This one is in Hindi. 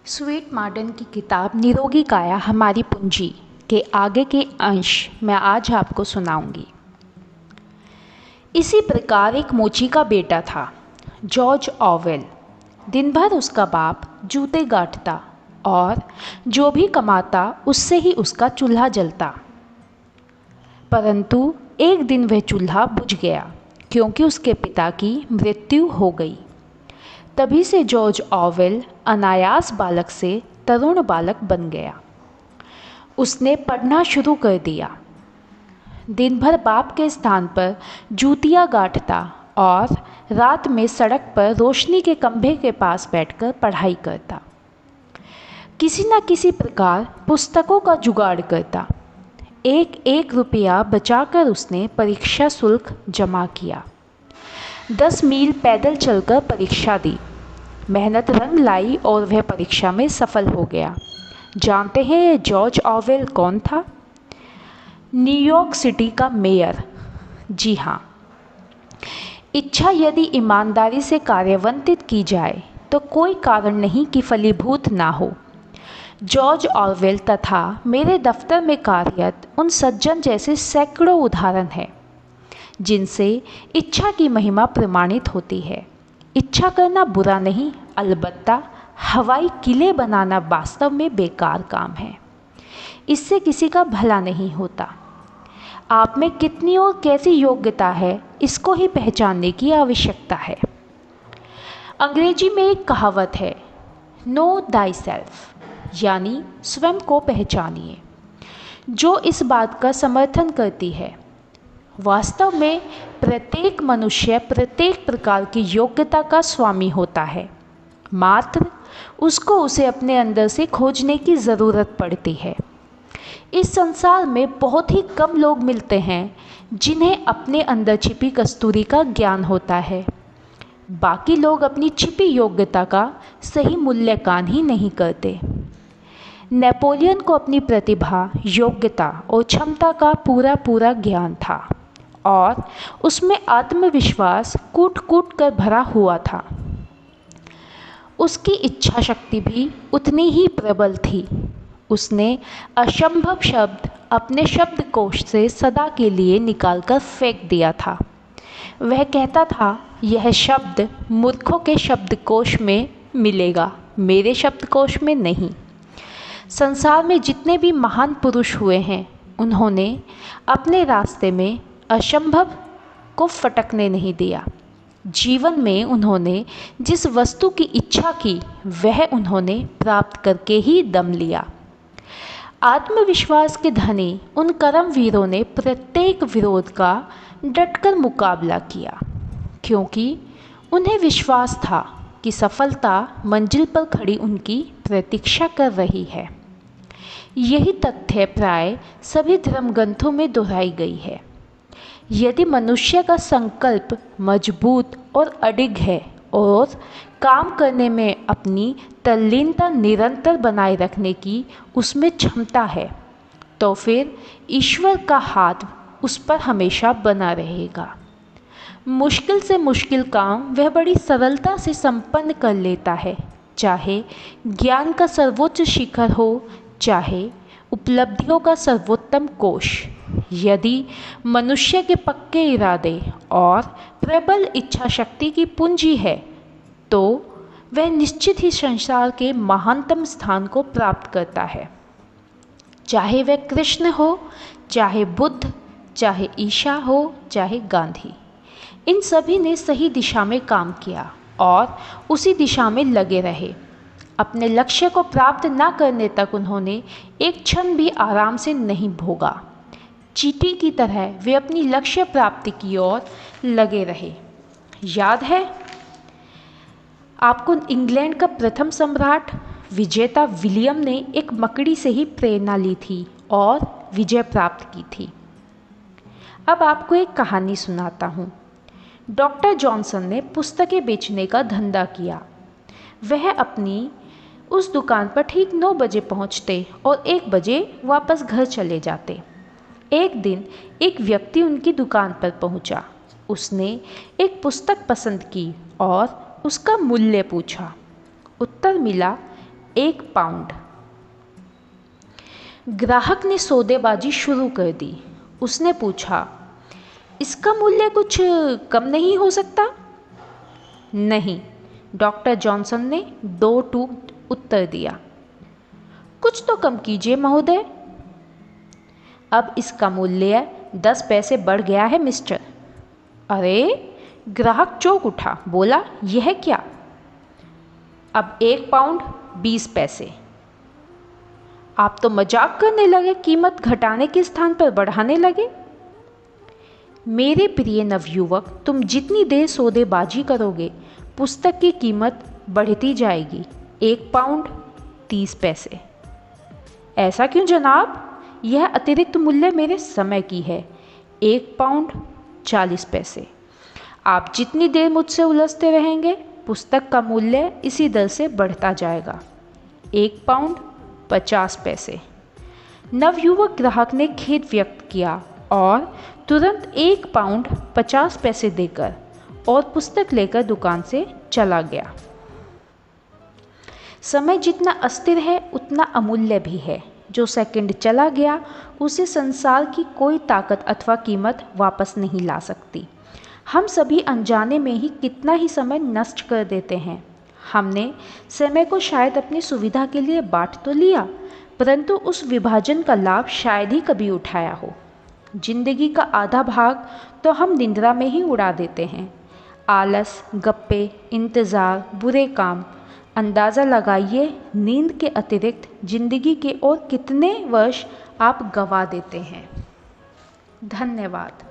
स्वीट मार्डन की किताब निरोगी काया हमारी पूंजी के आगे के अंश मैं आज आपको सुनाऊंगी। इसी प्रकार एक मोची का बेटा था, जॉर्ज ऑवेल। दिन भर उसका बाप जूते गांठता और जो भी कमाता उससे ही उसका चूल्हा जलता। परंतु एक दिन वह चूल्हा बुझ गया क्योंकि उसके पिता की मृत्यु हो गई। तभी से जॉर्ज ऑवेल अनायास बालक से तरुण बालक बन गया। उसने पढ़ना शुरू कर दिया। दिन भर बाप के स्थान पर जूतियाँ गांठता और रात में सड़क पर रोशनी के खंभे के पास बैठकर पढ़ाई करता। किसी न किसी प्रकार पुस्तकों का जुगाड़ करता। एक एक रुपया बचाकर उसने परीक्षा शुल्क जमा किया। 10 मील पैदल चलकर परीक्षा दी। मेहनत रंग लाई और वह परीक्षा में सफल हो गया। जानते हैं ये जॉर्ज ऑवेल कौन था? न्यूयॉर्क सिटी का मेयर। जी हाँ, इच्छा यदि ईमानदारी से कार्यान्वित की जाए तो कोई कारण नहीं कि फलीभूत ना हो। जॉर्ज ऑवेल तथा मेरे दफ्तर में कार्यरत उन सज्जन जैसे सैकड़ों उदाहरण हैं जिनसे इच्छा की महिमा प्रमाणित होती है। इच्छा करना बुरा नहीं, अलबत्ता हवाई किले बनाना वास्तव में बेकार काम है। इससे किसी का भला नहीं होता। आप में कितनी और कैसी योग्यता है, इसको ही पहचानने की आवश्यकता है। अंग्रेजी में एक कहावत है, नो दाई सेल्फ, यानी स्वयं को पहचानिए, जो इस बात का समर्थन करती है। वास्तव में प्रत्येक मनुष्य प्रत्येक प्रकार की योग्यता का स्वामी होता है, मात्र उसको उसे अपने अंदर से खोजने की ज़रूरत पड़ती है। इस संसार में बहुत ही कम लोग मिलते हैं जिन्हें अपने अंदर छिपी कस्तूरी का ज्ञान होता है। बाकी लोग अपनी छिपी योग्यता का सही मूल्यांकन ही नहीं करते। नेपोलियन को अपनी प्रतिभा, योग्यता और क्षमता का पूरा ज्ञान था और उसमें आत्मविश्वास कूट कूट कर भरा हुआ था। उसकी इच्छा शक्ति भी उतनी ही प्रबल थी। उसने असंभव शब्द अपने शब्दकोश से सदा के लिए निकालकर फेंक दिया था। वह कहता था, यह शब्द मूर्खों के शब्दकोश में मिलेगा, मेरे शब्दकोश में नहीं। संसार में जितने भी महान पुरुष हुए हैं, उन्होंने अपने रास्ते में असंभव को फटकने नहीं दिया। जीवन में उन्होंने जिस वस्तु की इच्छा की, वह उन्होंने प्राप्त करके ही दम लिया। आत्मविश्वास के धनी उन कर्मवीरों ने प्रत्येक विरोध का डटकर मुकाबला किया, क्योंकि उन्हें विश्वास था कि सफलता मंजिल पर खड़ी उनकी प्रतीक्षा कर रही है। यही तथ्य प्राय सभी धर्मग्रंथों में दोहराई गई है। यदि मनुष्य का संकल्प मजबूत और अडिग है और काम करने में अपनी तल्लीनता निरंतर बनाए रखने की उसमें क्षमता है, तो फिर ईश्वर का हाथ उस पर हमेशा बना रहेगा। मुश्किल से मुश्किल काम वह बड़ी सरलता से संपन्न कर लेता है, चाहे ज्ञान का सर्वोच्च शिखर हो, चाहे उपलब्धियों का सर्वोत्तम कोश। यदि मनुष्य के पक्के इरादे और प्रबल इच्छा शक्ति की पूंजी है, तो वह निश्चित ही संसार के महानतम स्थान को प्राप्त करता है। चाहे वह कृष्ण हो, चाहे बुद्ध, चाहे ईशा हो, चाहे गांधी, इन सभी ने सही दिशा में काम किया और उसी दिशा में लगे रहे। अपने लक्ष्य को प्राप्त न करने तक उन्होंने एक क्षण भी आराम से नहीं भोगा। चींटी की तरह वे अपनी लक्ष्य प्राप्ति की ओर लगे रहे। याद है आपको, इंग्लैंड का प्रथम सम्राट विजेता विलियम ने एक मकड़ी से ही प्रेरणा ली थी और विजय प्राप्त की थी। अब आपको एक कहानी सुनाता हूँ। डॉक्टर जॉनसन ने पुस्तकें बेचने का धंधा किया। वह अपनी उस दुकान पर ठीक 9 बजे पहुंचते और 1 बजे वापस घर चले जाते। एक दिन एक व्यक्ति उनकी दुकान पर पहुंचा। उसने एक पुस्तक पसंद की और उसका मूल्य पूछा। उत्तर मिला 1 पाउंड। ग्राहक ने सौदेबाजी शुरू कर दी। उसने पूछा, इसका मूल्य कुछ कम नहीं हो सकता? नहीं, डॉक्टर जॉनसन ने 2 टूक उत्तर दिया। कुछ तो कम कीजिए महोदय। अब इसका मूल्य 10 पैसे बढ़ गया है मिस्टर। अरे, ग्राहक चौंक उठा, बोला, यह क्या? अब 1 पाउंड 20 पैसे। आप तो मजाक करने लगे, कीमत घटाने के स्थान पर बढ़ाने लगे। मेरे प्रिय नवयुवक, तुम जितनी देर सौदेबाजी करोगे पुस्तक की कीमत बढ़ती जाएगी। 1 पाउंड 30 पैसे। ऐसा क्यों जनाब? यह अतिरिक्त मूल्य मेरे समय की है। 1 पाउंड 40 पैसे। आप जितनी देर मुझसे उलझते रहेंगे पुस्तक का मूल्य इसी दर से बढ़ता जाएगा। 1 पाउंड 50 पैसे। नवयुवक ग्राहक ने खेद व्यक्त किया और तुरंत 1 पाउंड 50 पैसे देकर और पुस्तक लेकर दुकान से चला गया। समय जितना अस्थिर है उतना अमूल्य भी है। जो सेकंड चला गया उसे संसार की कोई ताकत अथवा कीमत वापस नहीं ला सकती। हम सभी अनजाने में ही कितना ही समय नष्ट कर देते हैं। हमने समय को शायद अपनी सुविधा के लिए बांट तो लिया, परंतु उस विभाजन का लाभ शायद ही कभी उठाया हो। जिंदगी का आधा भाग तो हम निद्रा में ही उड़ा देते हैं। आलस, गप्पे, इंतज़ार, बुरे काम। अंदाज़ा लगाइए नींद के अतिरिक्त जिंदगी के और कितने वर्ष आप गंवा देते हैं। धन्यवाद।